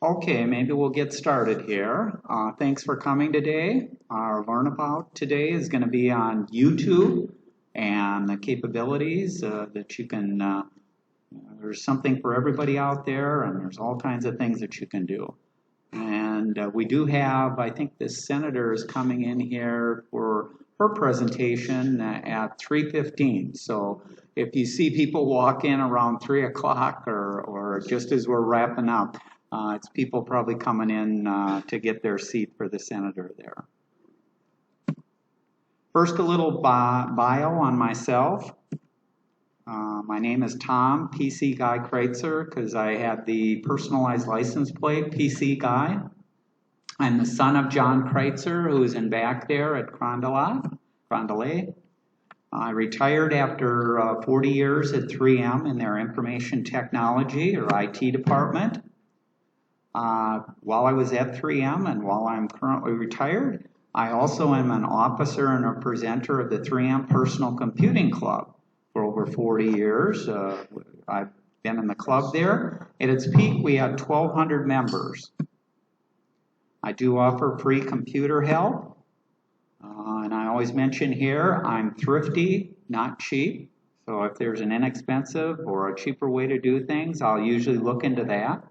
Okay, maybe we'll get started here. Thanks for coming today. Our Learn About today is going to be on YouTube and the capabilities that you can, there's something for everybody out there, and there's all kinds of things that you can do. And we do have, I think this senator is coming in here for her presentation at 3:15. So if you see people walk in around 3 o'clock or just as we're wrapping up, it's people probably coming in to get their seat for the senator there. First, a little bio on myself. My name is Tom, PC Guy Kreuzer, because I had the personalized license plate, PC Guy. I'm the son of John Kreuzer, who is in back there at Carondelet. I retired after 40 years at 3M in their information technology or IT department. While I was at 3M and while I'm currently retired, I also am an officer and a presenter of the 3M Personal Computing Club. For over 40 years, I've been in the club there. At its peak, we had 1,200 members. I do offer free computer help, and I always mention here, I'm thrifty, not cheap. So if there's an inexpensive or a cheaper way to do things, I'll usually look into that.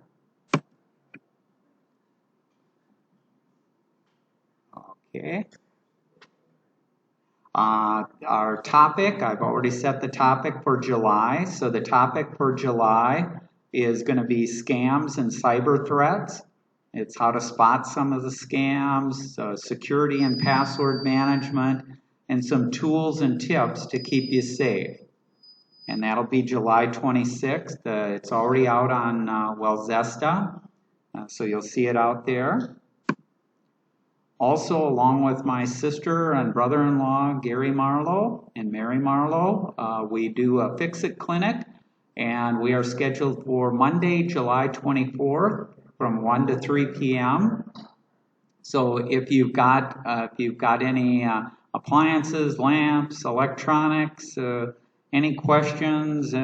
Okay. Our topic, I've already set the topic for July. So the topic for July is going to be scams and cyber threats. It's how to spot some of the scams, security and password management, and some tools and tips to keep you safe. And that'll be July 26th. It's already out on Zesta, so you'll see it out there. Also, along with my sister and brother-in-law, Gary Marlowe and Mary Marlowe, we do a Fix-It clinic, and we are scheduled for Monday, July 24th from 1 to 3 p.m. So if you've got any appliances, lamps, electronics, any questions,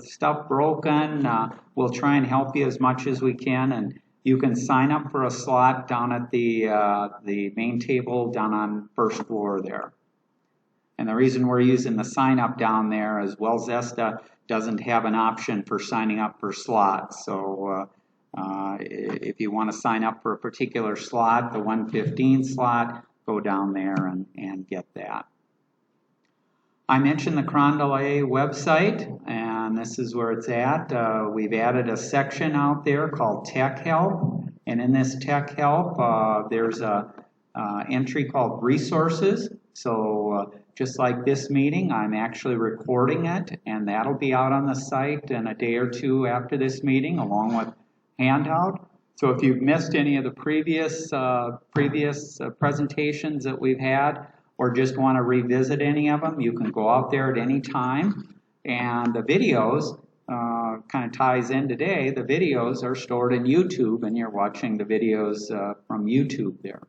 stuff broken, we'll try and help you as much as we can. And you can sign up for a slot down at the main table down on first floor there. And the reason we're using the sign up down there is Zesta doesn't have an option for signing up for slots. So if you want to sign up for a particular slot, the 1:15 slot, go down there and get that. I mentioned the Carondelet website, and this is where it's at. We've added a section out there called Tech Help, and in this Tech Help, there's a entry called Resources. So just like this meeting, I'm actually recording it, and that'll be out on the site in a day or two after this meeting, along with handout. So if you've missed any of the previous presentations that we've had, or just want to revisit any of them, you can go out there at any time. And the videos kind of ties in today. The videos are stored in YouTube, and you're watching the videos from YouTube there.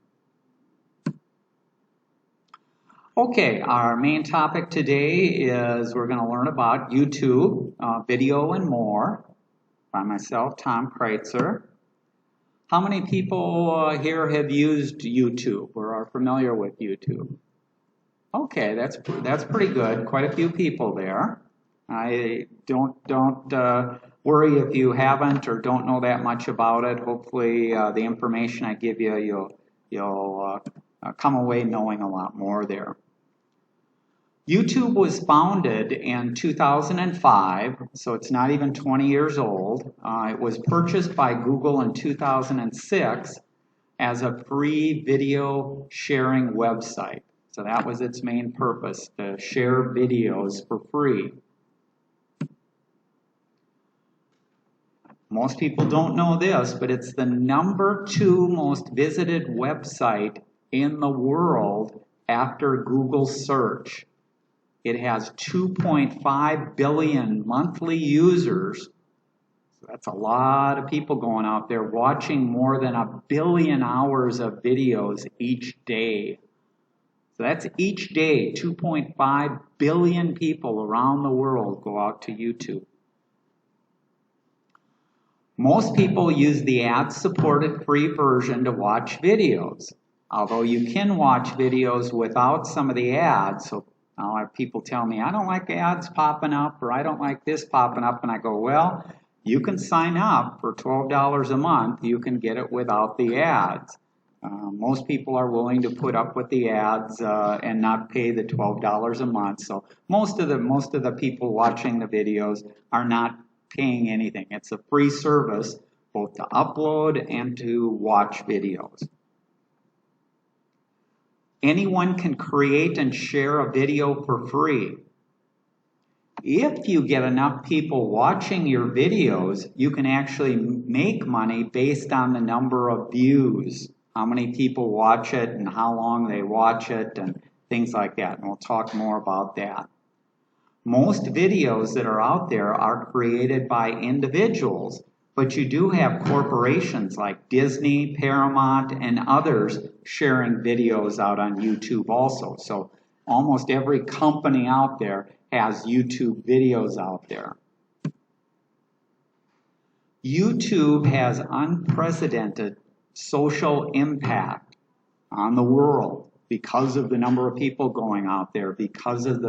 Okay, our main topic today is we're going to learn about YouTube, video and more, by myself, Tom Kreuzer. How many people here have used YouTube or are familiar with YouTube? Okay, that's pretty good. Quite a few people there. I don't worry if you haven't or don't know that much about it. Hopefully, the information I give you, you'll come away knowing a lot more there. YouTube was founded in 2005, so it's not even 20 years old. It was purchased by Google in 2006 as a free video sharing website. So that was its main purpose, to share videos for free. Most people don't know this, but it's the #2 most visited website in the world after Google search. It has 2.5 billion monthly users. So that's a lot of people going out there watching more than 1 billion hours of videos each day. So that's each day, 2.5 billion people around the world go out to YouTube. Most people use the ad-supported free version to watch videos, although you can watch videos without some of the ads. So I'll have people tell me, I don't like ads popping up, or I don't like this popping up, and I go, well, you can sign up for $12 a month. You can get it without the ads. Most people are willing to put up with the ads and not pay the $12 a month. So most of the people watching the videos are not paying anything. It's a free service both to upload and to watch videos. Anyone can create and share a video for free. If you get enough people watching your videos, you can actually make money based on the number of views, how many people watch it and how long they watch it and things like that. And we'll talk more about that. Most videos that are out there are created by individuals, but you do have corporations like Disney, Paramount, and others sharing videos out on YouTube also. So almost every company out there has YouTube videos out there. YouTube has unprecedented social impact on the world because of the number of people going out there, because of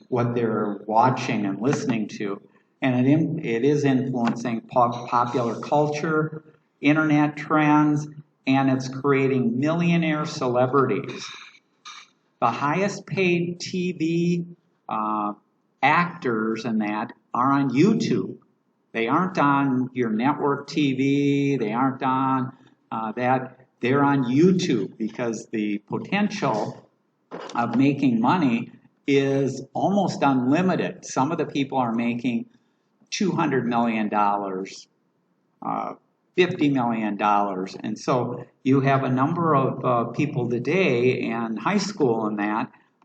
what they're watching and listening to. And it is influencing popular culture, internet trends, and it's creating millionaire celebrities. The highest paid TV actors and that are on YouTube. They aren't on your network TV, they aren't on that. They're on YouTube because the potential of making money is almost unlimited. Some of the people are making $200 million, $50 million. And so you have a number of people today in high school and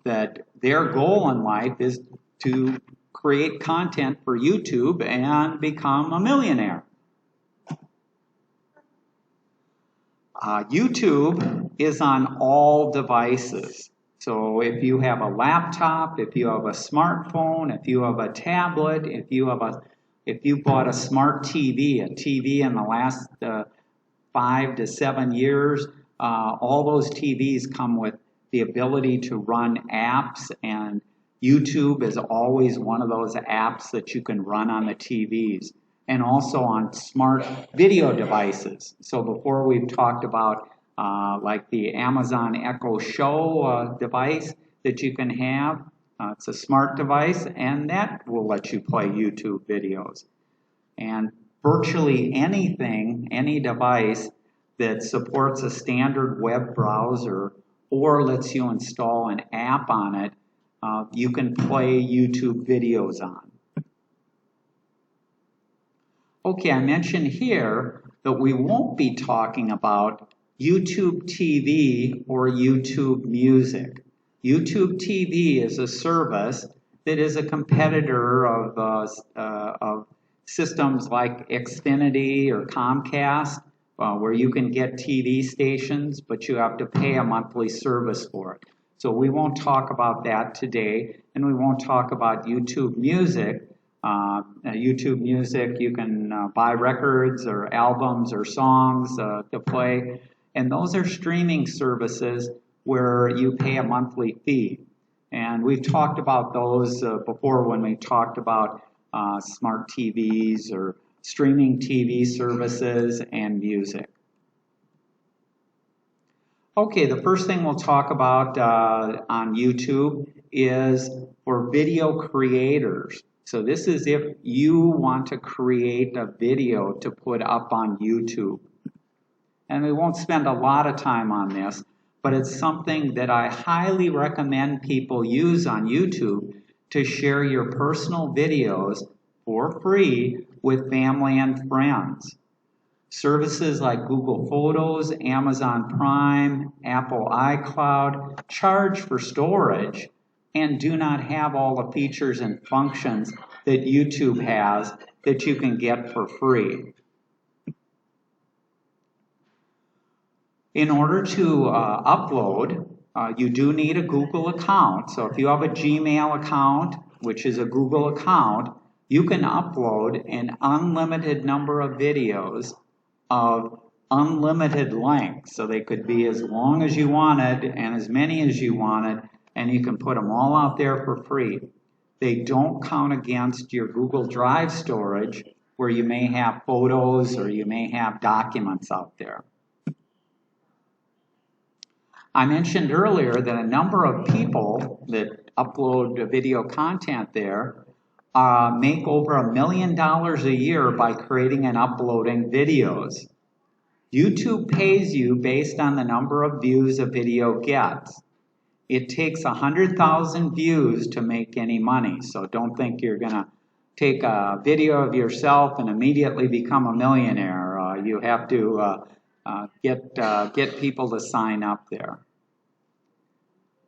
that their goal in life is to create content for YouTube and become a millionaire. YouTube is on all devices. So if you have a laptop, if you have a smartphone, if you have a tablet, if you bought a smart TV, a TV in the last 5 to 7 years, all those TVs come with the ability to run apps, and YouTube is always one of those apps that you can run on the TVs. And also on smart video devices. So before we've talked about like the Amazon Echo Show device that you can have. It's a smart device, and that will let you play YouTube videos. And virtually anything, any device that supports a standard web browser or lets you install an app on it, you can play YouTube videos on. Okay, I mentioned here that we won't be talking about YouTube TV or YouTube Music. YouTube TV is a service that is a competitor of systems like Xfinity or Comcast, where you can get TV stations, but you have to pay a monthly service for it. So we won't talk about that today, and we won't talk about YouTube Music. YouTube Music, you can buy records or albums or songs to play, and those are streaming services where you pay a monthly fee. And we've talked about those before when we talked about smart TVs or streaming TV services and music. Okay, the first thing we'll talk about on YouTube is for video creators. So this is if you want to create a video to put up on YouTube. And we won't spend a lot of time on this, but it's something that I highly recommend people use on YouTube to share your personal videos for free with family and friends. Services like Google Photos, Amazon Prime, Apple iCloud charge for storage and do not have all the features and functions that YouTube has that you can get for free. In order to upload, you do need a Google account. So if you have a Gmail account, which is a Google account, you can upload an unlimited number of videos of unlimited length. So they could be as long as you wanted and as many as you wanted, and you can put them all out there for free. They don't count against your Google Drive storage, where you may have photos or you may have documents out there. I mentioned earlier that a number of people that upload video content there make over $1 million a year by creating and uploading videos. YouTube pays you based on the number of views a video gets. It takes 100,000 views to make any money, so don't think you're going to take a video of yourself and immediately become a millionaire. You have to get people to sign up there.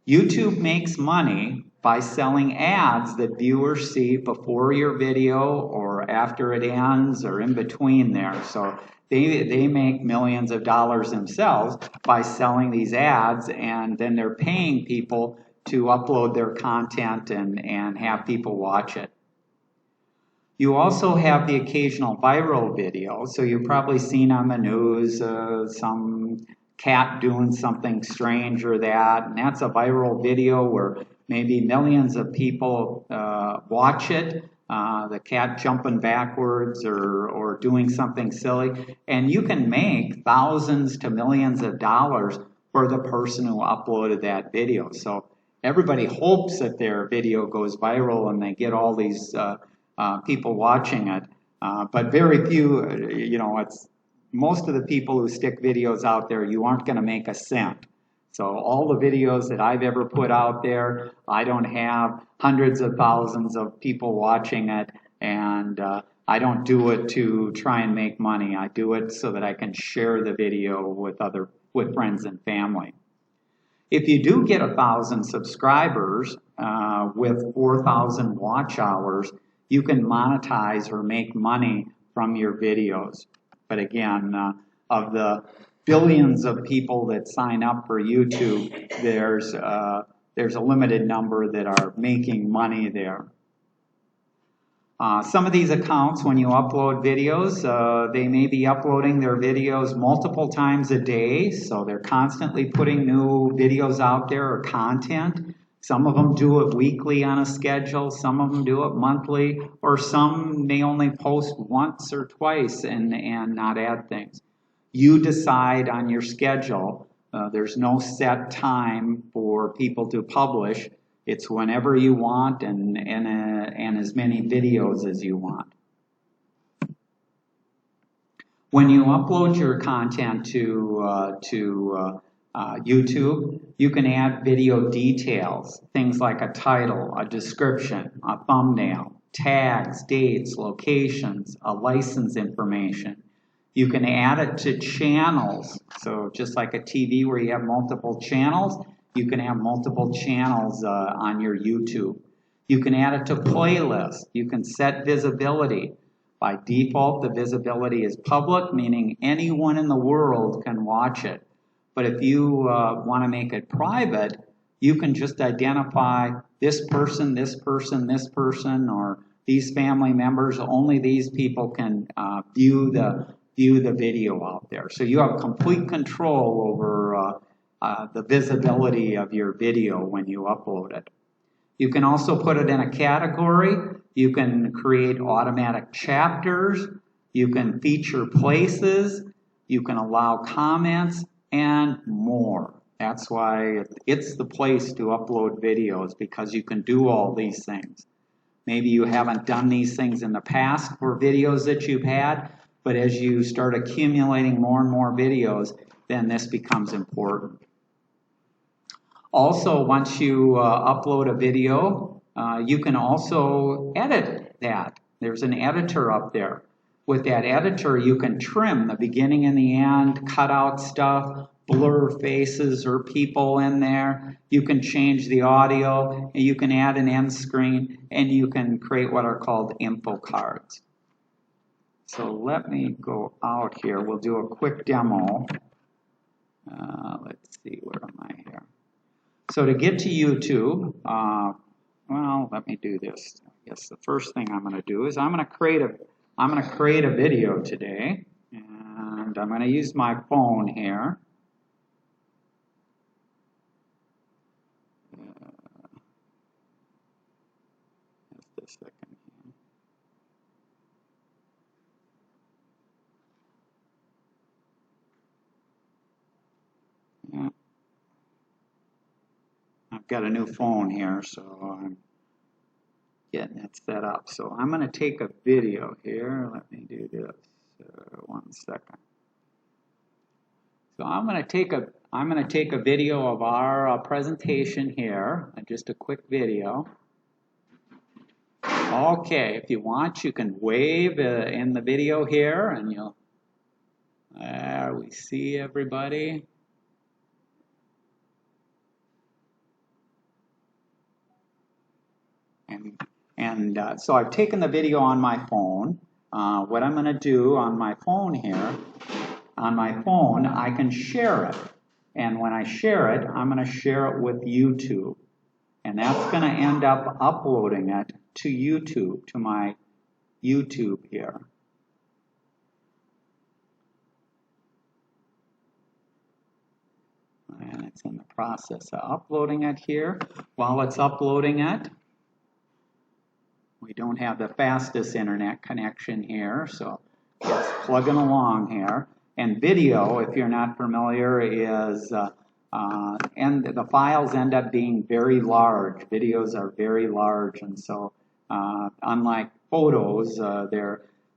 YouTube makes money by selling ads that viewers see before your video or after it ends or in between there. So they make millions of dollars themselves by selling these ads, and then they're paying people to upload their content and have people watch it. You also have the occasional viral video. So you've probably seen on the news some cat doing something strange or that, and that's a viral video where maybe millions of people watch it. The cat jumping backwards or doing something silly, and you can make thousands to millions of dollars for the person who uploaded that video. So everybody hopes that their video goes viral and they get all these people watching it, but very few, it's most of the people who stick videos out there, you aren't going to make a cent. So all the videos that I've ever put out there, I don't have hundreds of thousands of people watching it, and I don't do it to try and make money. I do it so that I can share the video with friends and family. If you do get 1,000 subscribers with 4,000 watch hours, you can monetize or make money from your videos. But again, of the billions of people that sign up for YouTube, there's a limited number that are making money there. Some of these accounts, when you upload videos, they may be uploading their videos multiple times a day, so they're constantly putting new videos out there or content. Some of them do it weekly on a schedule, some of them do it monthly, or some may only post once or twice and not add things. You decide on your schedule. There's no set time for people to publish. It's whenever you want and as many videos as you want. When you upload your content to YouTube, you can add video details, things like a title, a description, a thumbnail, tags, dates, locations, a license information. You can add it to channels. So just like a TV where you have multiple channels, you can have multiple channels on your YouTube. You can add it to playlists. You can set visibility. By default, the visibility is public, meaning anyone in the world can watch it. But if you want to make it private, you can just identify this person, this person, this person, or these family members. Only these people can view the video out there. So you have complete control over the visibility of your video when you upload it. You can also put it in a category. You can create automatic chapters. You can feature places. You can allow comments and more. That's why it's the place to upload videos, because you can do all these things. Maybe you haven't done these things in the past for videos that you've had, but as you start accumulating more and more videos, then this becomes important. Also, once you upload a video, you can also edit that. There's an editor up there. With that editor, you can trim the beginning and the end, cut out stuff, blur faces or people in there. You can change the audio, and you can add an end screen, and you can create what are called info cards. So let me go out here. We'll do a quick demo. Let's see, where am I here? So to get to YouTube, well, let me do this. Yes, the first thing I'm going to do is I'm going to create a video today, and I'm going to use my phone here. Just a second here. Yeah. I've got a new phone here, so I'm getting it set up. So I'm going to take a video here. Let me do this. 1 second. So I'm going to take a video of our presentation here, just a quick video. Okay, if you want, you can wave in the video here, and you'll. There we see everybody. So I've taken the video on my phone. What I'm going to do on my phone here, I can share it. And when I share it, I'm going to share it with YouTube. And that's going to end up uploading it to YouTube, to my YouTube here. And it's in the process of uploading it here. While it's uploading it, we don't have the fastest internet connection here, so it's plugging along here. And video, if you're not familiar, is, and the files end up being very large. Videos are very large, and so unlike photos,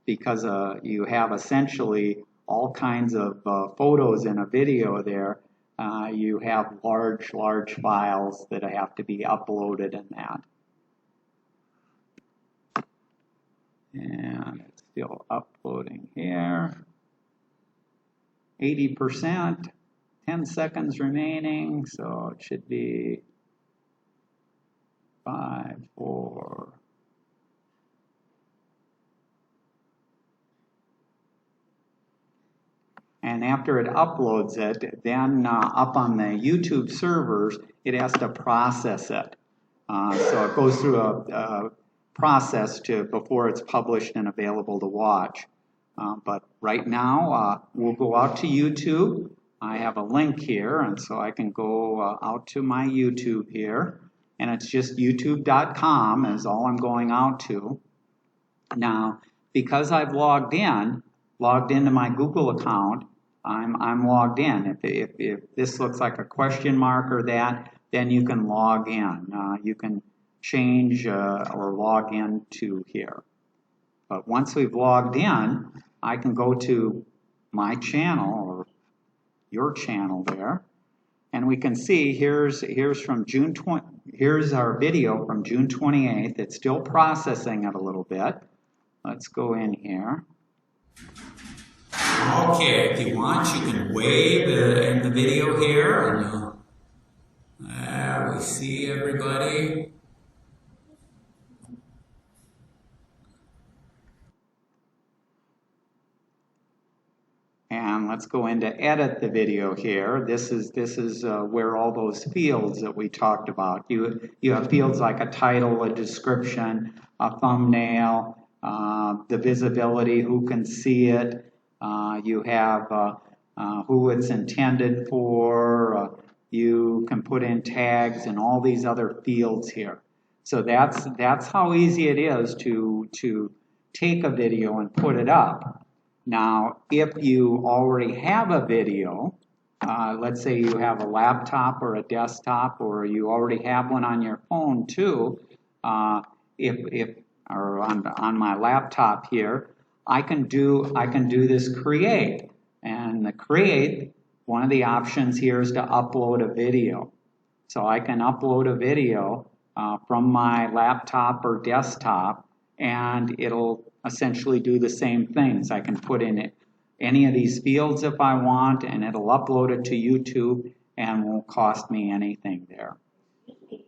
because you have essentially all kinds of photos in a video there, you have large files that have to be uploaded in that. And it's still uploading here. 80%, 10 seconds remaining, so it should be 5, 4. And after it uploads it, then up on the YouTube servers, it has to process it. So it goes through a process before it's published and available to watch. But right now, we'll go out to YouTube. I have a link here, and so I can go out to my YouTube here. And it's just youtube.com is all I'm going out to. Now, because I've logged into my Google account, I'm logged in. If this looks like a question mark or that, then you can log in. You can change or log into here. But once we've logged in, I can go to my channel or your channel there, and we can see here's from June 20. Here's our video from June 28th. It's still processing it a little bit. Let's go in here. Okay, if you want, you can wave in the video here, and we see everybody. And let's go in to edit the video here. This is where all those fields that we talked about. You have fields like a title, a description, a thumbnail, the visibility, who can see it. You have who it's intended for. You can put in tags and all these other fields here. So that's how easy it is to take a video and put it up. Now, if you already have a video, let's say you have a laptop or a desktop, or you already have one on your phone too, or on my laptop here, I can do this create. And the create, one of the options here is to upload a video. So I can upload a video from my laptop or desktop, and it'll essentially do the same things. I can put in any of these fields if I want, and it'll upload it to YouTube and won't cost me anything there.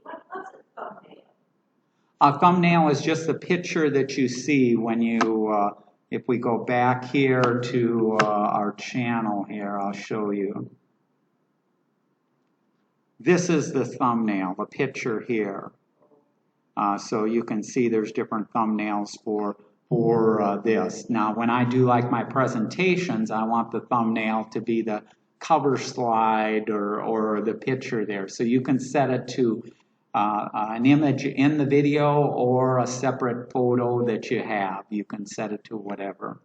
What's a thumbnail? A thumbnail is just the picture that you see when you, if we go back here to our channel here, I'll show you. This is the thumbnail, the picture here. So you can see there's different thumbnails for this. Now, when I do like my presentations, I want the thumbnail to be the cover slide or the picture there. So you can set it to an image in the video or a separate photo that you have. You can set it to whatever.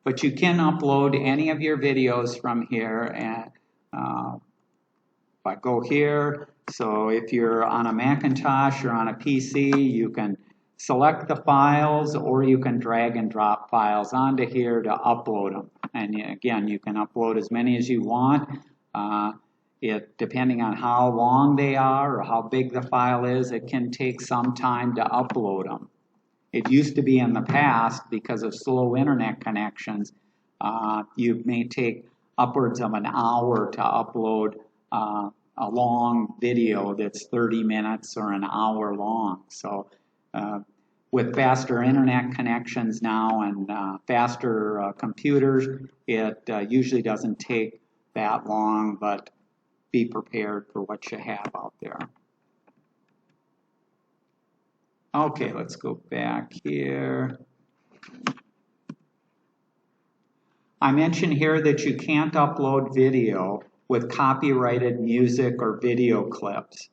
But you can upload any of your videos from here. And if I go here, so if you're on a Macintosh or on a PC, you can select the files, or you can drag and drop files onto here to upload them. And again, you can upload as many as you want. Depending on how long they are or how big the file is, it can take some time to upload them. It used to be in the past, because of slow internet connections, you may take upwards of an hour to upload a long video that's 30 minutes or an hour long. So with faster internet connections now and faster computers, it usually doesn't take that long, but be prepared for what you have out there. Okay, let's go back here. I mentioned here that you can't upload video with copyrighted music or video clips.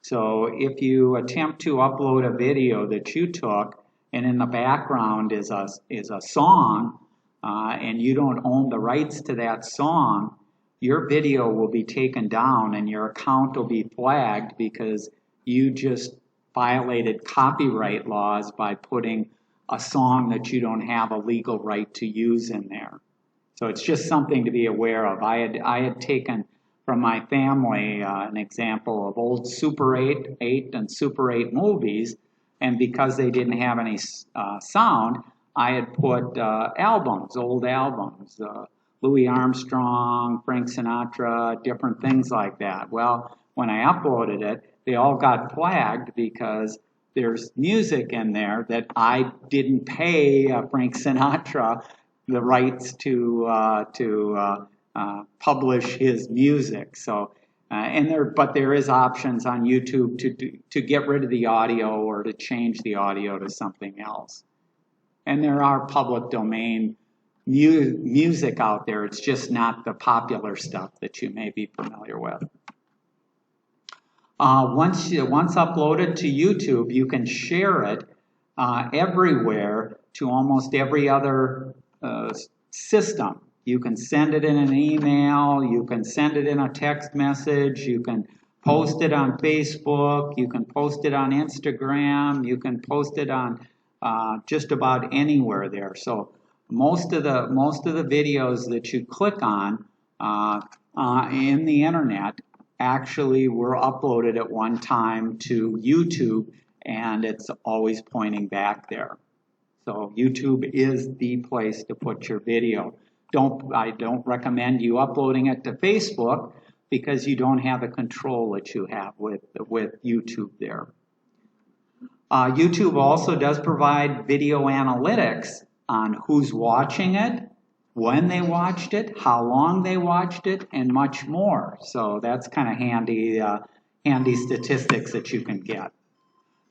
So if you attempt to upload a video that you took and in the background is a song and you don't own the rights to that song, your video will be taken down and your account will be flagged because you just violated copyright laws by putting a song that you don't have a legal right to use in there. So it's just something to be aware of. I had taken from my family an example of old Super 8 and Super 8 movies, and because they didn't have any sound, I had put old albums, Louis Armstrong, Frank Sinatra, different things like that. Well, when I uploaded it, they all got flagged because there's music in there that I didn't pay Frank Sinatra the rights to publish his music. So, but there is options on YouTube to get rid of the audio or to change the audio to something else. And there are public domain music out there. It's just not the popular stuff that you may be familiar with. Once uploaded to YouTube, you can share it everywhere to almost every other system. You can send it in an email, you can send it in a text message, you can post it on Facebook, you can post it on Instagram, you can post it on just about anywhere there. So most of the videos that you click on in the internet actually were uploaded at one time to YouTube, and it's always pointing back there. So YouTube is the place to put your video. I don't recommend you uploading it to Facebook because you don't have the control that you have with YouTube there. YouTube also does provide video analytics on who's watching it, when they watched it, how long they watched it, and much more. So that's kind of handy statistics that you can get.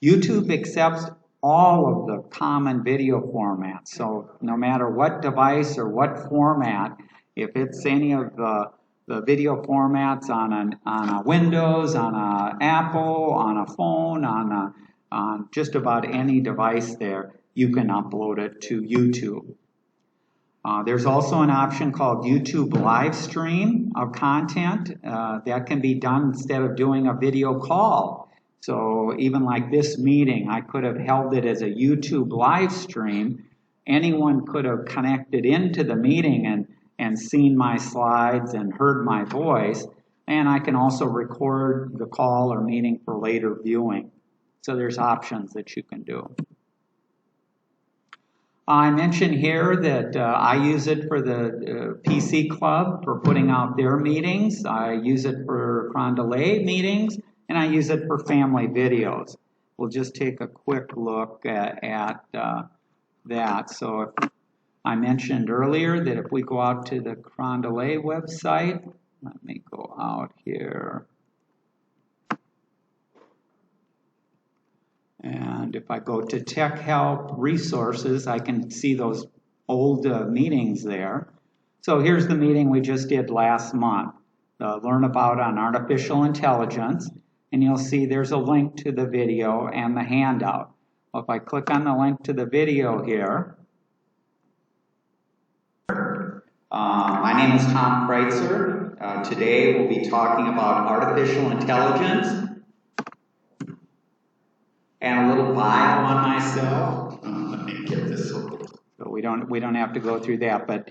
YouTube accepts all of the common video formats. So no matter what device or what format, if it's any of the video formats on a Windows, on an Apple, on a phone, on just about any device there, you can upload it to YouTube. There's also an option called YouTube live stream of content. That can be done instead of doing a video call. So even like this meeting, I could have held it as a YouTube live stream. Anyone could have connected into the meeting and seen my slides and heard my voice. And I can also record the call or meeting for later viewing. So there's options that you can do. I mentioned here that I use it for the PC Club for putting out their meetings. I use it for Carondelet meetings, and I use it for family videos. We'll just take a quick look at that. So I mentioned earlier that if we go out to the Carondelet website, let me go out here. And if I go to Tech Help Resources, I can see those old meetings there. So here's the meeting we just did last month. Learn about on artificial intelligence. And you'll see there's a link to the video and the handout. Well, if I click on the link to the video here, my name is Tom Kreuzer. Today we'll be talking about artificial intelligence and a little bio on myself. Let me get this over. So we don't have to go through that, but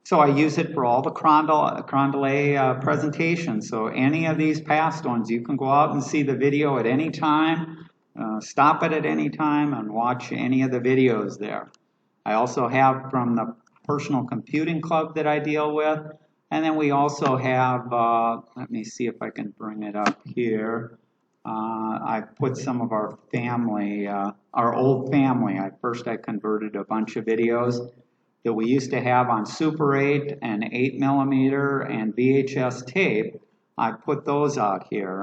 so I use it for all the Carondelet presentations. So any of these past ones, you can go out and see the video at any time, stop it at any time, and watch any of the videos there. I also have from the Personal Computing Club that I deal with, and then we also have, let me see if I can bring it up here. I put some of our family, our old family. First I converted a bunch of videos that we used to have on Super 8 and 8mm and VHS tape. I put those out here,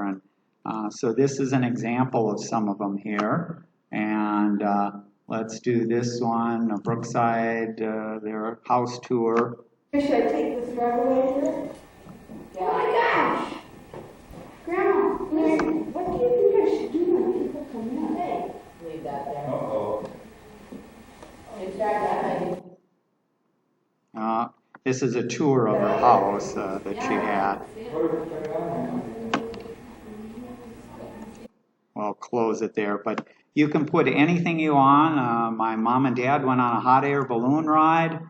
and so this is an example of some of them here. And let's do this one, Brookside, their house tour. Should I take this right away here? Yeah. Oh my gosh! Grandma, listen, what do you think I should do when people come in? Hey, leave that there. Uh-oh. This is a tour of her house that she had. Well, I'll close it there, but you can put anything you want. My mom and dad went on a hot air balloon ride.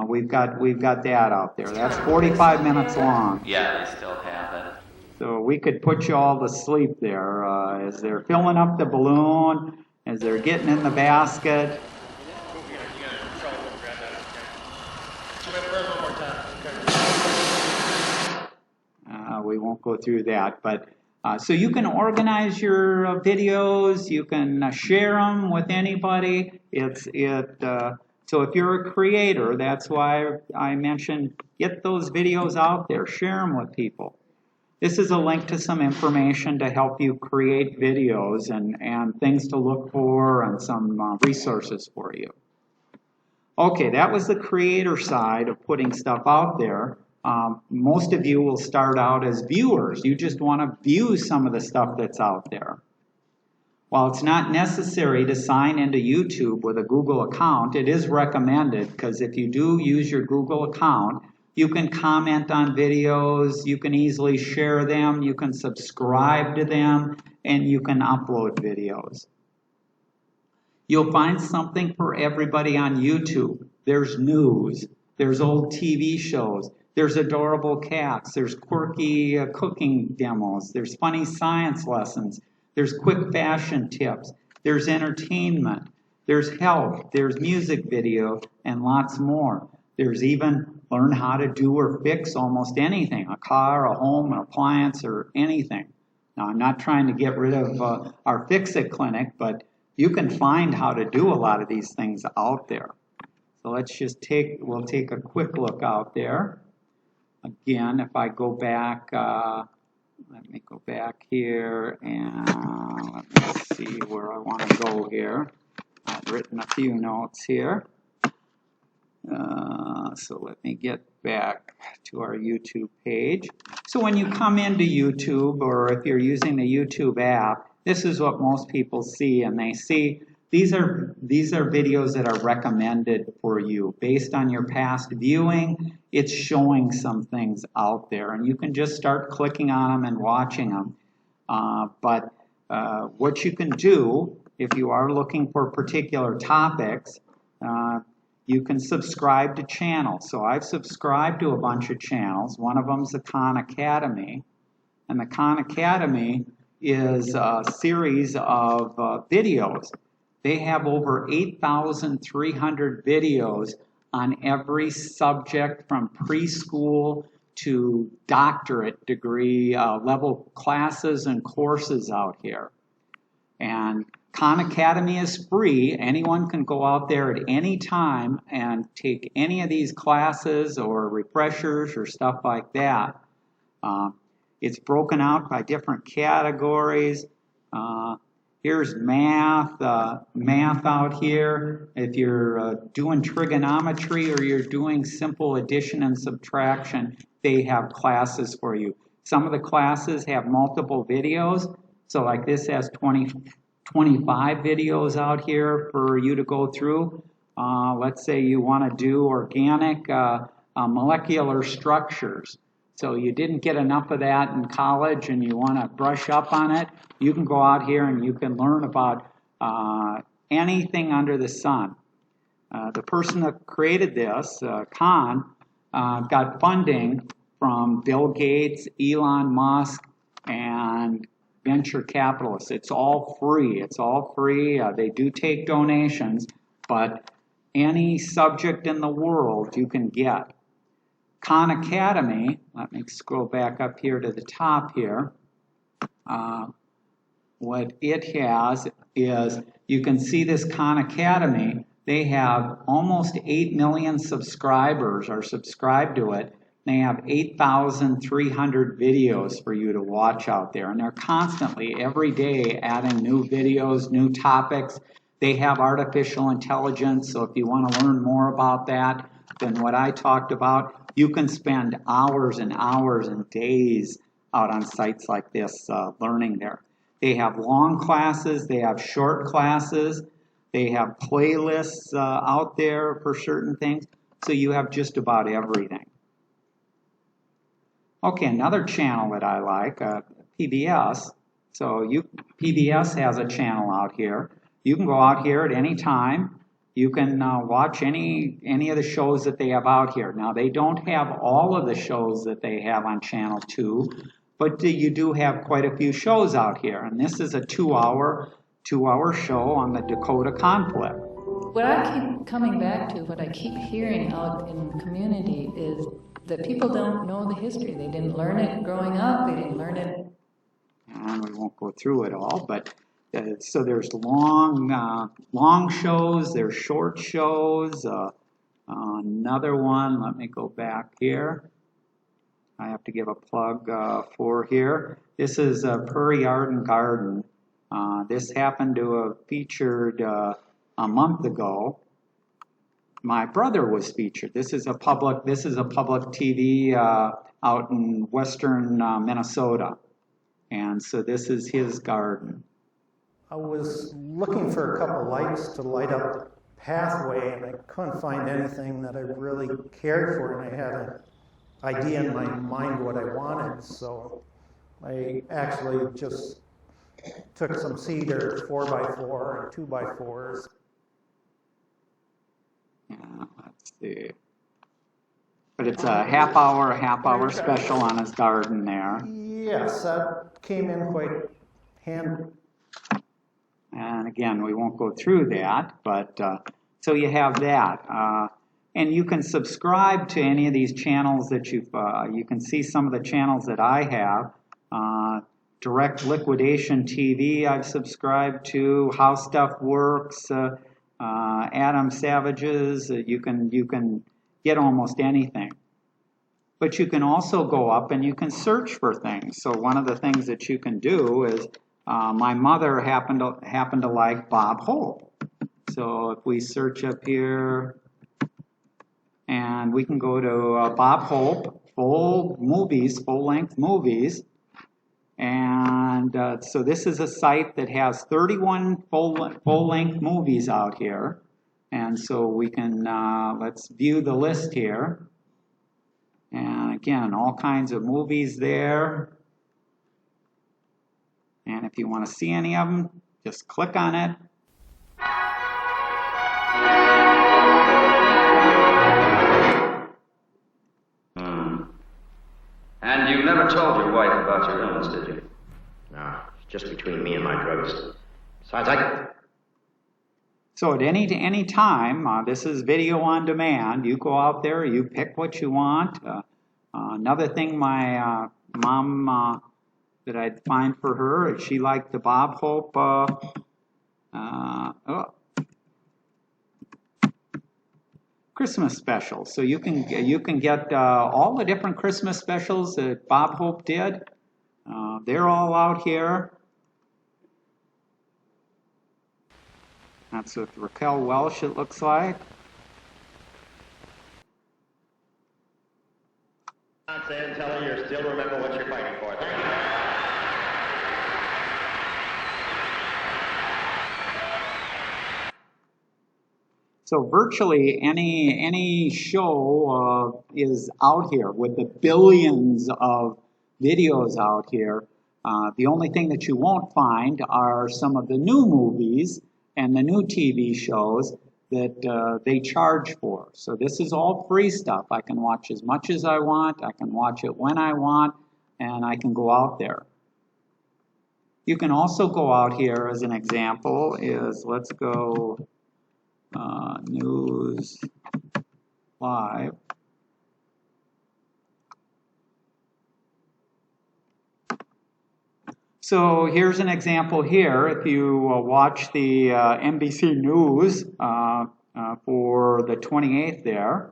We've got that out there. That's 45 minutes long. Yeah, they still have it. So we could put you all to sleep there as they're filling up the balloon, as they're getting in the basket. We won't go through that, but so you can organize your videos, you can share them with anybody. So if you're a creator, that's why I mentioned get those videos out there, share them with people. This is a link to some information to help you create videos and things to look for and some resources for you. Okay, that was the creator side of putting stuff out there. Most of you will start out as viewers. You just want to view some of the stuff that's out there. While it's not necessary to sign into YouTube with a Google account, it is recommended because if you do use your Google account, you can comment on videos, you can easily share them, you can subscribe to them, and you can upload videos. You'll find something for everybody on YouTube. There's news, there's old TV shows, there's adorable cats, there's quirky cooking demos, there's funny science lessons, there's quick fashion tips, there's entertainment, there's health, there's music video, and lots more. There's even learn how to do or fix almost anything, a car, a home, an appliance, or anything. Now, I'm not trying to get rid of our Fix-It clinic, but you can find how to do a lot of these things out there. So let's just we'll take a quick look out there. Again, if I go back, let me go back here and let me see where I want to go here. I've written a few notes here. So let me get back to our YouTube page. So when you come into YouTube, or if you're using the YouTube app, this is what most people see, and they see these are videos that are recommended for you. Based on your past viewing, it's showing some things out there, and you can just start clicking on them and watching them. But what you can do, if you are looking for particular topics, you can subscribe to channels. So I've subscribed to a bunch of channels. One of them is the Khan Academy. And the Khan Academy is a series of videos. They have over 8,300 videos on every subject from preschool to doctorate degree level classes and courses out here. And Khan Academy is free. Anyone can go out there at any time and take any of these classes or refreshers or stuff like that. It's broken out by different categories. Here's math, math out here. If you're doing trigonometry or you're doing simple addition and subtraction, they have classes for you. Some of the classes have multiple videos. So like this has 25 videos out here for you to go through. Let's say you want to do organic molecular structures. So you didn't get enough of that in college and you want to brush up on it, you can go out here and you can learn about anything under the sun. The person that created this, Khan, got funding from Bill Gates, Elon Musk, and venture capitalists. It's all free. It's all free. They do take donations, but any subject in the world you can get. Khan Academy, let me scroll back up here to the top here. What it has is, you can see this Khan Academy, they have almost 8 million subscribers are subscribed to it. They have 8,300 videos for you to watch out there. And they're constantly, every day, adding new videos, new topics. They have artificial intelligence, so if you want to learn more about that than what I talked about, you can spend hours and hours and days out on sites like this learning there. They have long classes, they have short classes, they have playlists out there for certain things, so you have just about everything. Okay, another channel that I like, PBS. So PBS has a channel out here. You can go out here at any time. You can watch any of the shows that they have out here. Now, they don't have all of the shows that they have on Channel 2, but you do have quite a few shows out here. And this is a two-hour show on the Dakota conflict. What I keep coming back to, what I keep hearing out in the community is that people don't know the history. They didn't learn it growing up. They didn't learn it. And we won't go through it all, but so there's long shows, there's short shows. Another one, let me go back here. I have to give a plug for here. This is Prairie Yard and Garden. This happened to have featured a month ago. My brother was featured. This is a public TV out in western Minnesota, and so this is his garden. I was looking for a couple lights to light up the pathway, and I couldn't find anything that I really cared for, and I had an idea in my mind what I wanted, so I actually just took some cedar 4x4 and 2x4s. Yeah, let's see. But it's a half hour special on his garden there. Yes, that came in quite handy. And again, we won't go through that, but so you have that. And you can subscribe to any of these channels that you can see some of the channels that I have. Direct Liquidation TV I've subscribed to, How Stuff Works, Adam Savage's, you can get almost anything. But you can also go up and you can search for things. So one of the things that you can do is, my mother happened to like Bob Hope. So if we search up here, and we can go to Bob Hope, full-length movies. And so this is a site that has 31 full-length movies out here. And so we can, let's view the list here. And again, all kinds of movies there. And if you want to see any of them, just click on it. And you never told your wife about your illness, did you? No, it's just between me and my druggist. Besides, So at any time, this is video on demand. You go out there, you pick what you want. Another thing my mom that I'd find for her, she liked the Bob Hope Christmas specials. So you can get all the different Christmas specials that Bob Hope did. They're all out here. That's with Raquel Welsh, it looks like. Nonsense, tell her you still remember what you're fighting for. Thank you. So virtually any show is out here with the billions of videos out here. The only thing that you won't find are some of the new movies and the new TV shows that they charge for. So this is all free stuff. I can watch as much as I want, I can watch it when I want, and I can go out there. You can also go out here as an example is, let's go News Live. So here's an example here. If you watch the NBC News for the 28th there,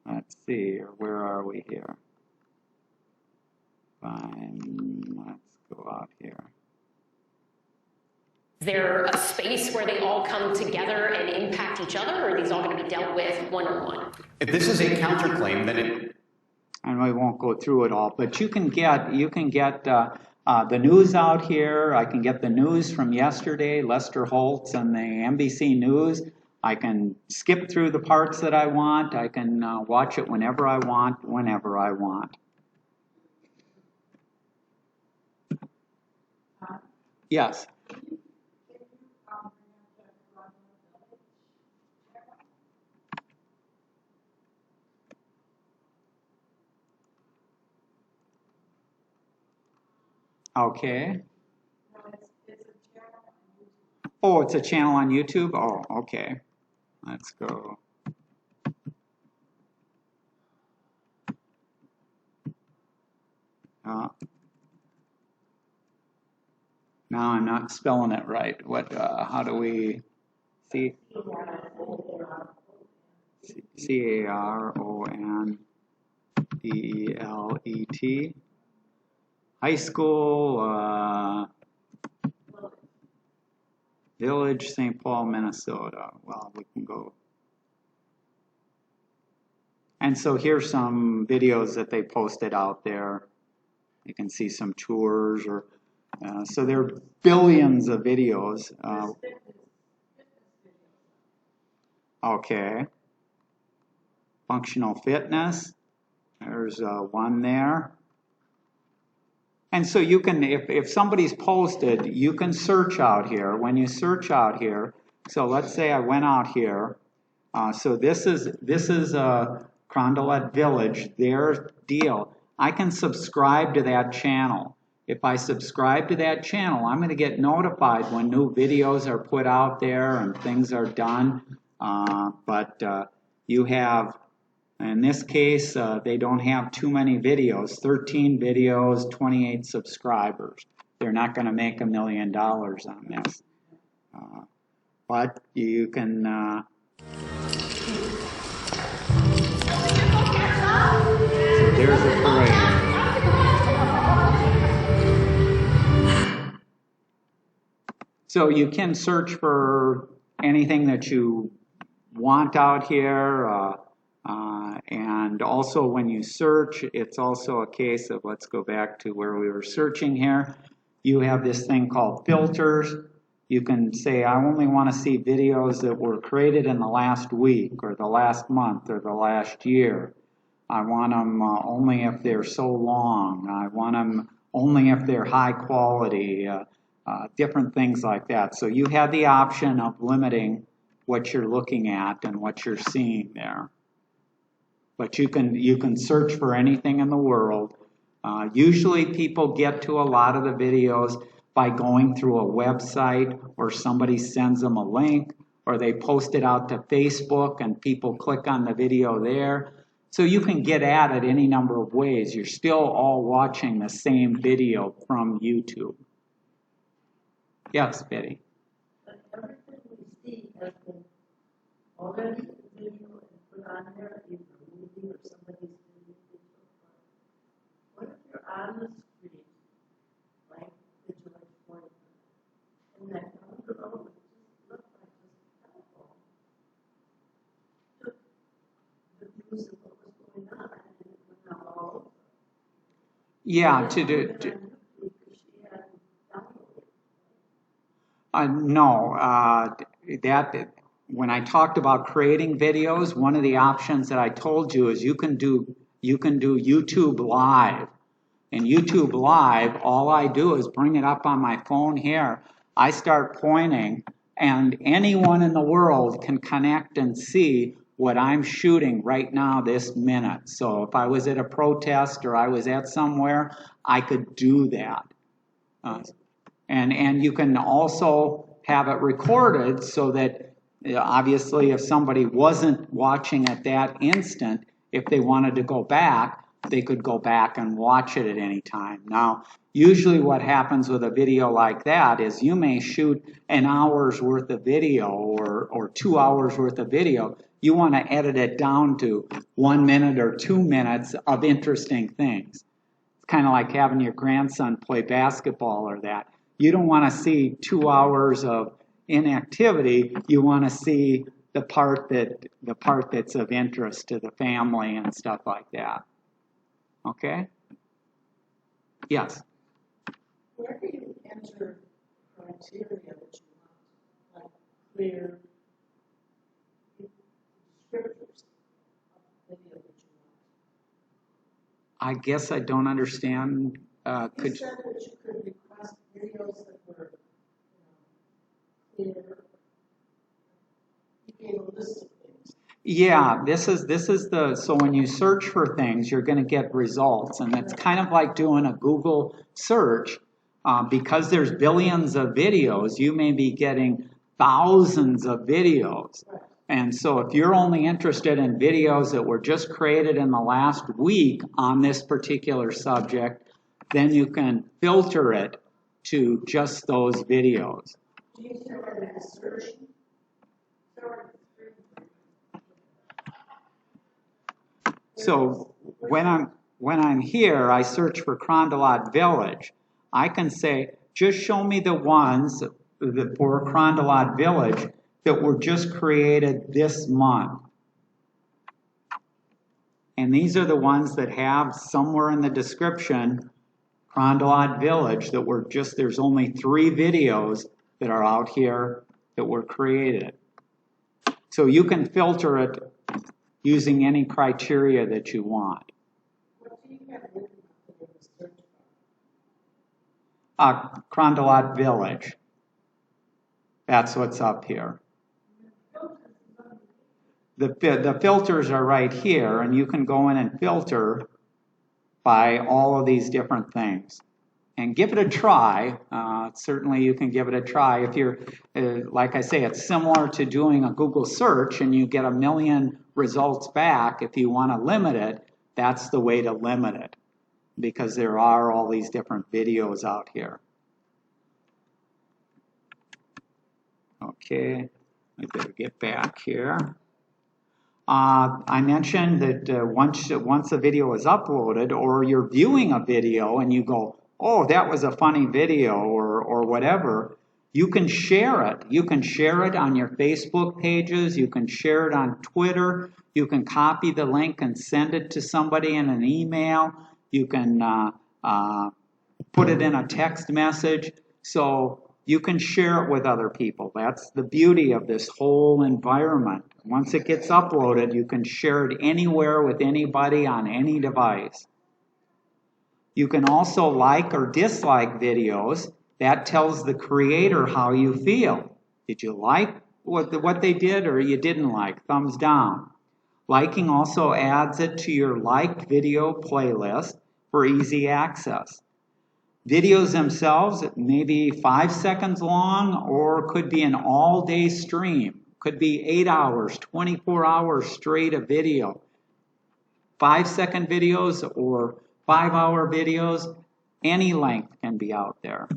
let's see, where are we here? Fine, let's go out here. Is there a space where they all come together and impact each other, or are these all going to be dealt with one-on-one? If this is a counterclaim, then it... And we won't go through it all, but you can get the news out here. I can get the news from yesterday, Lester Holtz and the NBC News. I can skip through the parts that I want. I can watch it whenever I want, whenever I want. Yes. Okay. Oh, it's a channel on YouTube? Oh, okay. Let's go. Now I'm not spelling it right. What? How do we see? Carondelet. High school, Village, St. Paul, Minnesota. Well, we can go. And so here's some videos that they posted out there. You can see some tours, or so there are billions of videos. Okay. Functional fitness. There's one there. And so you can, if somebody's posted, you can search out here. When you search out here, so let's say I went out here. So this is Carondelet Village, their deal. I can subscribe to that channel. If I subscribe to that channel, I'm going to get notified when new videos are put out there and things are done. But you have, in this case, they don't have too many videos, 13 videos, 28 subscribers. They're not going to make $1 million on this. But you can... so there's a parade. So you can search for anything that you want out here. And also when you search, it's also a case of, let's go back to where we were searching here. You have this thing called filters. You can say, I only want to see videos that were created in the last week or the last month or the last year. I want them only if they're so long. I want them only if they're high quality, different things like that. So you have the option of limiting what you're looking at and what you're seeing there. But you can search for anything in the world. Usually people get to a lot of the videos by going through a website, or somebody sends them a link, or they post it out to Facebook and people click on the video there. So you can get at it any number of ways. You're still all watching the same video from YouTube. Yes, Betty? But everything we see has been already video and put on there, either a movie or somebody's video. What if you're on the street, like the George Floyd, and that young girl with Yeah, no, that when I talked about creating videos, one of the options that I told you is you can do YouTube Live. In YouTube Live, all I do is bring it up on my phone here. I start pointing, and anyone in the world can connect and see what I'm shooting right now this minute. So if I was at a protest or I was at somewhere, I could do that. And you can also have it recorded so that obviously if somebody wasn't watching at that instant, if they wanted to go back, they could go back and watch it at any time. Now, usually what happens with a video like that is you may shoot an hour's worth of video or 2 hours worth of video. You want to edit it down to 1 minute or 2 minutes of interesting things. It's kind of like having your grandson play basketball or that. You don't want to see 2 hours of inactivity. You want to see the part that's of interest to the family and stuff like that. Okay? Yes? Where do you enter criteria that you want, like clear descriptors of the video that you want? I guess I don't understand. You said that you could request videos that were clear. You gave a list of things. Yeah, this is so when you search for things, you're going to get results, and it's kind of like doing a Google search. Because there's billions of videos, you may be getting thousands of videos. And so if you're only interested in videos that were just created in the last week on this particular subject, then you can filter it to just those videos. Do you do an insertion? So when I'm here, I search for Carondelet Village. I can say, just show me the ones for Carondelet Village that were just created this month. And these are the ones that have somewhere in the description Carondelet Village that were just, there's only 3 videos that are out here that were created. So you can filter it using any criteria that you want. What do you have written in the search bar? Carondelet Village. That's what's up here. The filters are right here, and you can go in and filter by all of these different things. And give it a try. Certainly you can give it a try. If you're, like I say, it's similar to doing a Google search and you get 1 million results back. If you want to limit it, that's the way to limit it, because there are all these different videos out here. Okay, I better get back here. I mentioned that once a video is uploaded, or you're viewing a video and you go, oh, that was a funny video, or whatever, you can share it. You can share it on your Facebook pages. You can share it on Twitter. You can copy the link and send it to somebody in an email. You can put it in a text message. So you can share it with other people. That's the beauty of this whole environment. Once it gets uploaded, you can share it anywhere with anybody on any device. You can also like or dislike videos. That tells the creator how you feel. Did you like what they did, or you didn't like? Thumbs down. Liking also adds it to your liked video playlist for easy access. Videos themselves may be 5 seconds long, or could be an all-day stream. Could be 8 hours, 24 hours straight of video. 5-second videos or 5-hour videos, any length can be out there.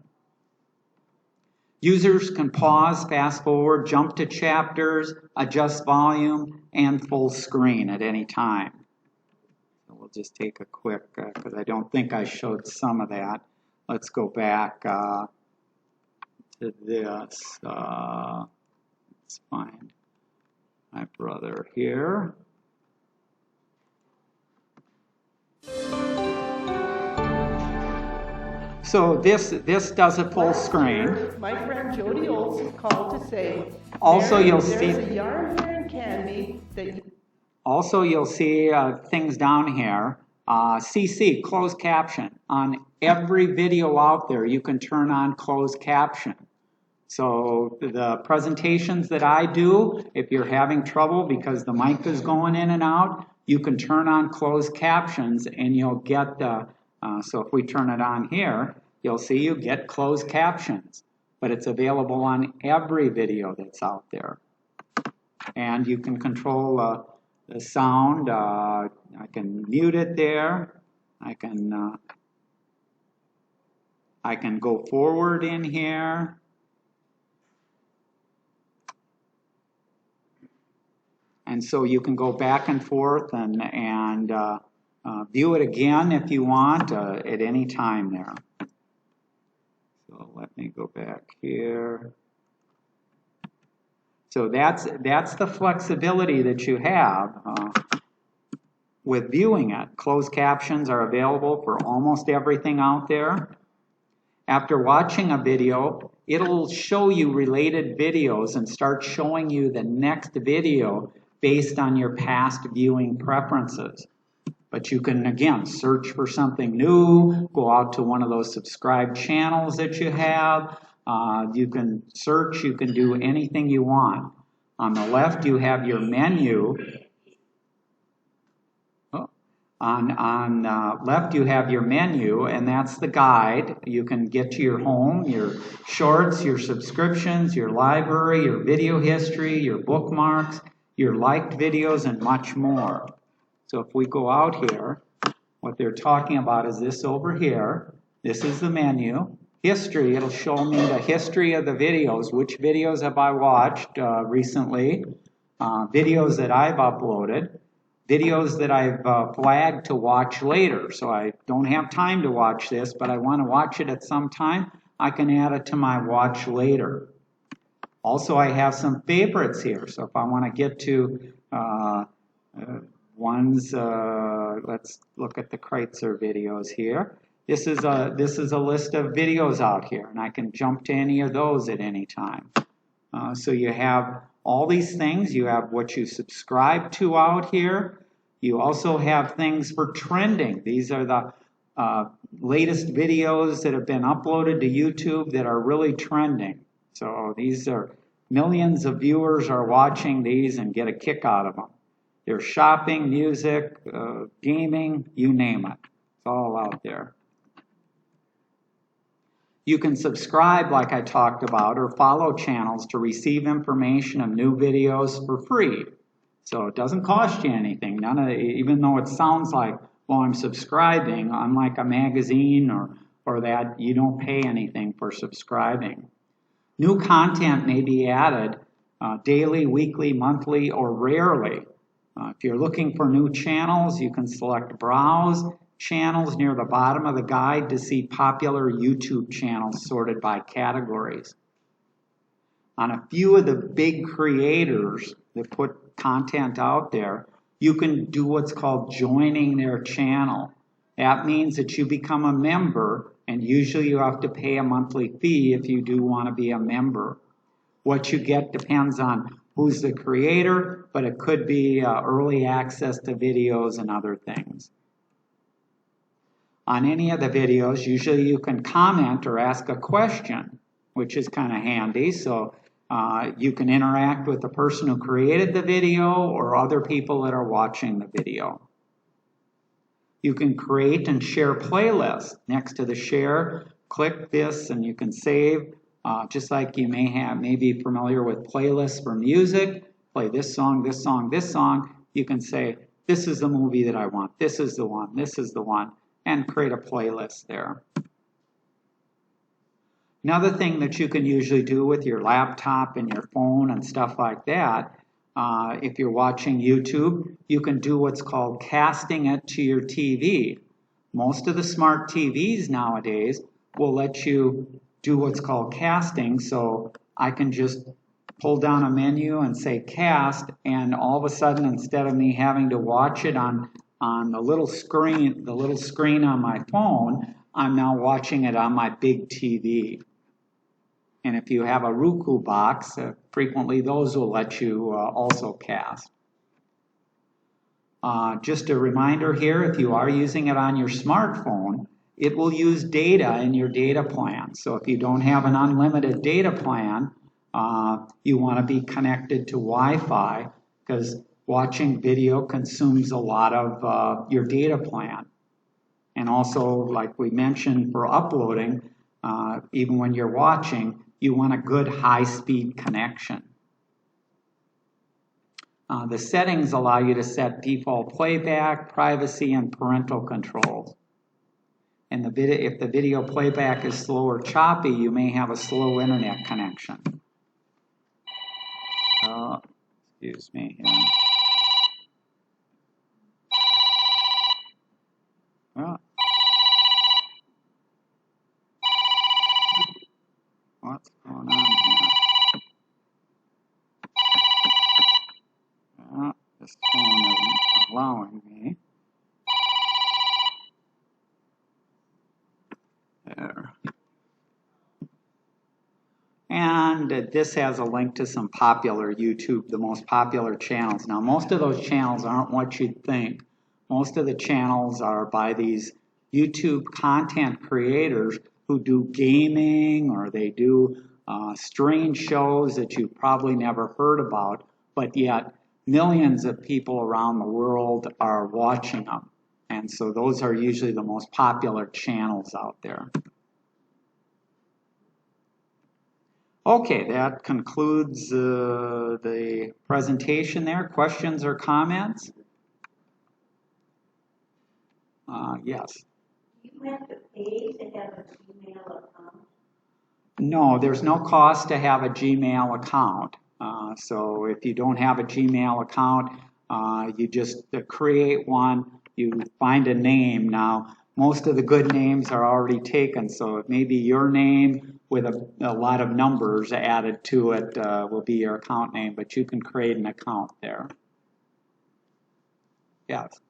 Users can pause, fast forward, jump to chapters, adjust volume, and full screen at any time. So we'll just take a quick, because I don't think I showed some of that. Let's go back to this. Let's find my brother here. So this does it full screen. My friend Jody Olson called to say, Also, you'll see. There's a yarn here in Canby that. Also, you'll see things down here. CC, closed caption. On every video out there, you can turn on closed caption. So the presentations that I do, if you're having trouble because the mic is going in and out, you can turn on closed captions and you'll get the, so if we turn it on here, you'll see you get closed captions. But it's available on every video that's out there. And you can control the sound. I can mute it there. I can go forward in here. And so you can go back and forth and view it again if you want at any time there. So let me go back here. So that's the flexibility that you have with viewing it. Closed captions are available for almost everything out there. After watching a video, it'll show you related videos and start showing you the next video based on your past viewing preferences. But you can, again, search for something new, go out to one of those subscribed channels that you have. You can search, you can do anything you want. On the left, you have your menu. On left, you have your menu, and that's the guide. You can get to your home, your shorts, your subscriptions, your library, your video history, your bookmarks, your liked videos, and much more. So if we go out here, what they're talking about is this over here. This is the menu. History, it'll show me the history of the videos. Which videos have I watched recently? Videos that I've uploaded. Videos that I've flagged to watch later. So I don't have time to watch this, but I want to watch it at some time. I can add it to my watch later. Also, I have some favorites here. So if I want to get to ones, let's look at the Kreuzer videos here. This is a list of videos out here, and I can jump to any of those at any time. So you have all these things. You have what you subscribe to out here. You also have things for trending. These are the latest videos that have been uploaded to YouTube that are really trending. So these are millions of viewers are watching these and get a kick out of them. There's shopping, music, gaming, you name it. It's all out there. You can subscribe, like I talked about, or follow channels to receive information of new videos for free. So it doesn't cost you anything. Even though it sounds like, well, I'm subscribing, unlike a magazine or that, you don't pay anything for subscribing. New content may be added daily, weekly, monthly, or rarely. If you're looking for new channels, you can select Browse Channels near the bottom of the guide to see popular YouTube channels sorted by categories. On a few of the big creators that put content out there, you can do what's called joining their channel. That means that you become a member, and usually you have to pay a monthly fee if you do want to be a member. What you get depends on who's the creator, but it could be early access to videos and other things. On any of the videos, usually you can comment or ask a question, which is kind of handy. So you can interact with the person who created the video or other people that are watching the video. You can create and share playlists. Next to the share, click this and you can save. Just like you may be familiar with playlists for music. Play this song, this song, this song. You can say, this is the movie that I want. This is the one. This is the one. And create a playlist there. Another thing that you can usually do with your laptop and your phone and stuff like that, if you're watching YouTube, you can do what's called casting it to your TV. Most of the smart TVs nowadays will let you do what's called casting. So I can just pull down a menu and say cast, and all of a sudden, instead of me having to watch it on the little screen on my phone, I'm now watching it on my big TV. And if you have a Roku box, frequently those will let you also cast. Just a reminder here, if you are using it on your smartphone, it will use data in your data plan. So if you don't have an unlimited data plan, you want to be connected to Wi-Fi because watching video consumes a lot of your data plan. And also, like we mentioned, for uploading, even when you're watching, you want a good high-speed connection. The settings allow you to set default playback, privacy, and parental controls. And if the video playback is slow or choppy, you may have a slow internet connection. Excuse me here. Well, what's going on here? This phone isn't allowing me. There. And this has a link to some popular YouTube, the most popular channels. Now, most of those channels aren't what you'd think. Most of the channels are by these YouTube content creators who do gaming or they do strange shows that you've probably never heard about, but yet millions of people around the world are watching them. And so those are usually the most popular channels out there. Okay, that concludes the presentation there. Questions or comments? Yes. Do you have to pay to have a Gmail account? No, there's no cost to have a Gmail account. So if you don't have a Gmail account, you just create one, you find a name. Now, most of the good names are already taken, so it may be your name with a lot of numbers added to it will be your account name, but you can create an account there. Yes.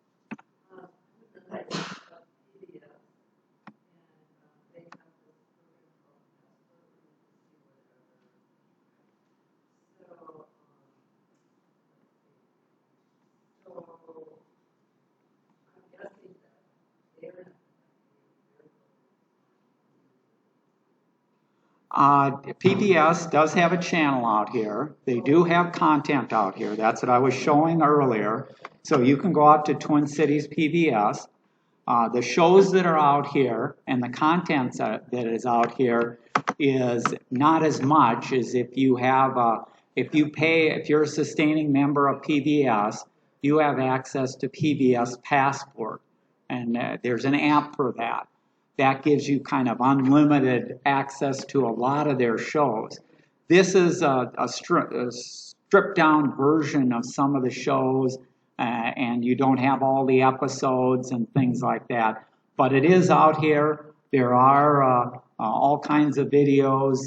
PBS does have a channel out here. They do have content out here. That's what I was showing earlier. So you can go out to Twin Cities PBS. The shows that are out here and the content that is out here is not as much as if you have if you're a sustaining member of PBS, you have access to PBS Passport, and there's an app for that. That gives you kind of unlimited access to a lot of their shows. This is a stripped down version of some of the shows, and you don't have all the episodes and things like that. But it is out here. There are all kinds of videos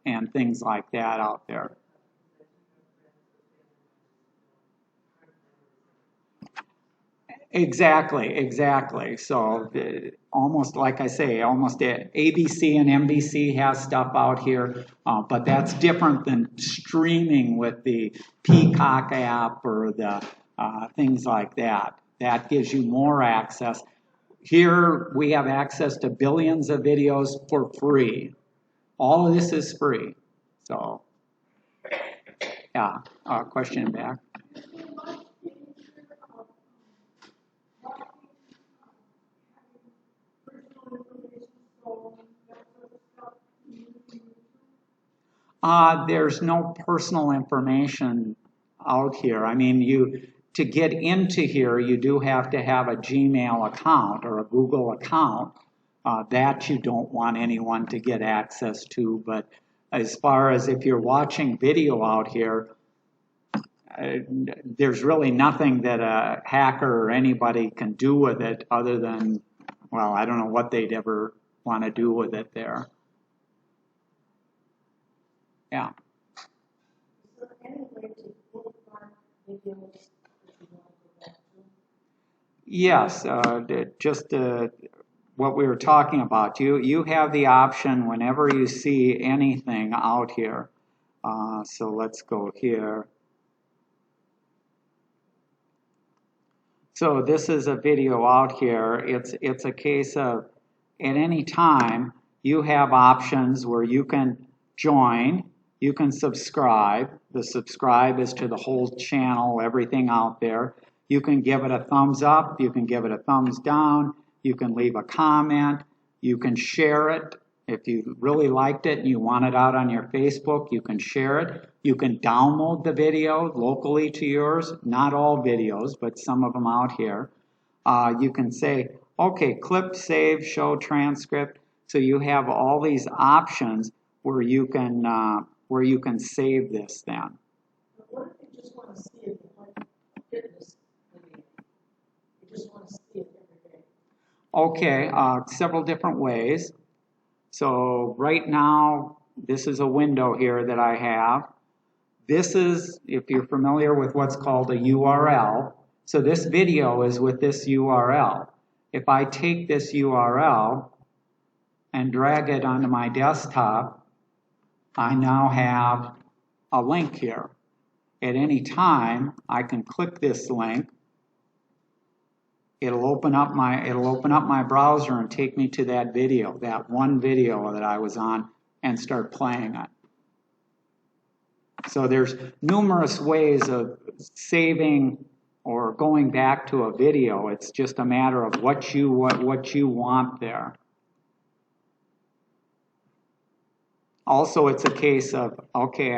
and things like that out there. Exactly. So almost like I say, almost ABC and NBC has stuff out here, but that's different than streaming with the Peacock app or the things like that. That gives you more access. Here we have access to billions of videos for free. All of this is free. So, yeah, question back. There's no personal information out here. I mean, to get into here, you do have to have a Gmail account or a Google account that you don't want anyone to get access to. But as far as if you're watching video out here, there's really nothing that a hacker or anybody can do with it other than, well, I don't know what they'd ever want to do with it there. Yeah. Is there any way to bookmark videos that you want to go back to? Yes, just what we were talking about. You have the option whenever you see anything out here. So let's go here. So this is a video out here. It's a case of at any time you have options where you can join, you can subscribe. The subscribe is to the whole channel, everything out there. You can give it a thumbs up, you can give it a thumbs down, you can leave a comment, you can share it. If you really liked it and you want it out on your Facebook, you can share it. You can download the video locally to yours, not all videos, but some of them out here. You can say, okay, clip, save, show, transcript. So you have all these options where you can save this then. But what if you just want to see it like a fitness video? You just want to see it every day. Okay, several different ways. So right now, this is a window here that I have. This is, if you're familiar with what's called a URL, so this video is with this URL. If I take this URL and drag it onto my desktop, I now have a link here. At any time, I can click this link. It'll open up my browser and take me to that video, that one video that I was on, and start playing it. So there's numerous ways of saving or going back to a video. It's just a matter of what you want there. Also, it's a case of, okay,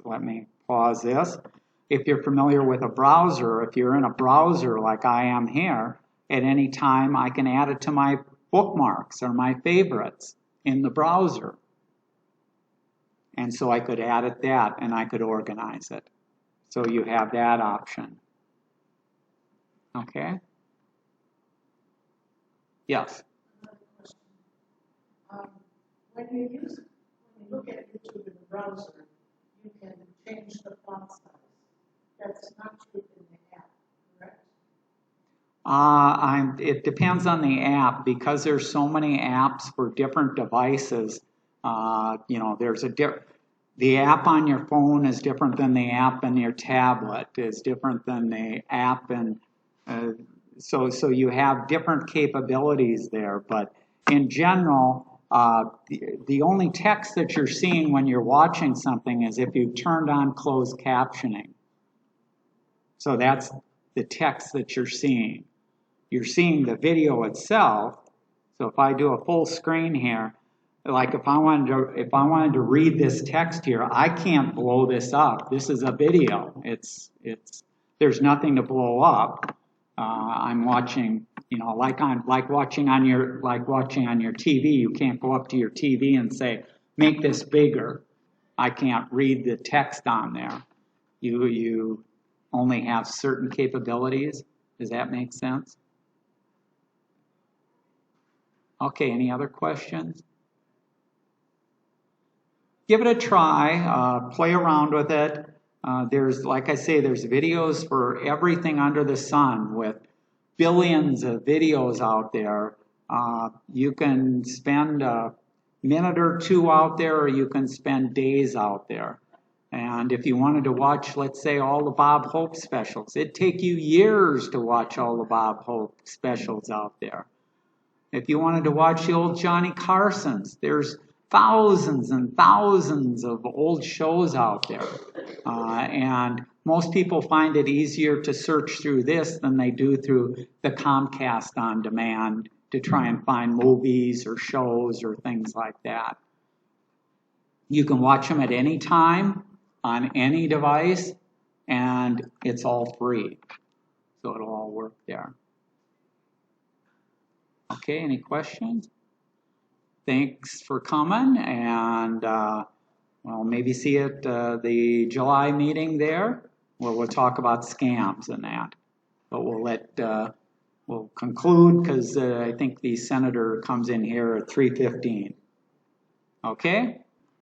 let me pause this. If you're familiar with a browser, if you're in a browser like I am here, at any time I can add it to my bookmarks or my favorites in the browser. And so I could add it that and I could organize it. So you have that option. Okay? Yes? Another question. When you look at YouTube in the browser, you can change the font size. That's not true in the app, correct? It depends on the app because there's so many apps for different devices. There's the app on your phone is different than the app on your tablet. Is different than the app, and so you have different capabilities there. But in general, the only text that you're seeing when you're watching something is if you've turned on closed captioning. So that's the text that you're seeing. You're seeing the video itself. So if I do a full screen here, like if I wanted to read this text here, I can't blow this up. This is a video. There's nothing to blow up. I'm watching, like watching on your TV. You can't go up to your TV and say, make this bigger. I can't read the text on there. You only have certain capabilities. Does that make sense? Okay, any other questions? Give it a try, play around with it. Like I say, there's videos for everything under the sun with billions of videos out there. You can spend a minute or two out there, or you can spend days out there. And if you wanted to watch, let's say, all the Bob Hope specials, it'd take you years to watch all the Bob Hope specials out there. If you wanted to watch the old Johnny Carsons, there's thousands and thousands of old shows out there. And most people find it easier to search through this than they do through the Comcast On Demand to try and find movies or shows or things like that. You can watch them at any time on any device, and it's all free. So it'll all work there. Okay, any questions? Thanks for coming, and maybe see you at the July meeting there, where we'll talk about scams and that. But we'll conclude because I think the senator comes in here at 3:15. Okay?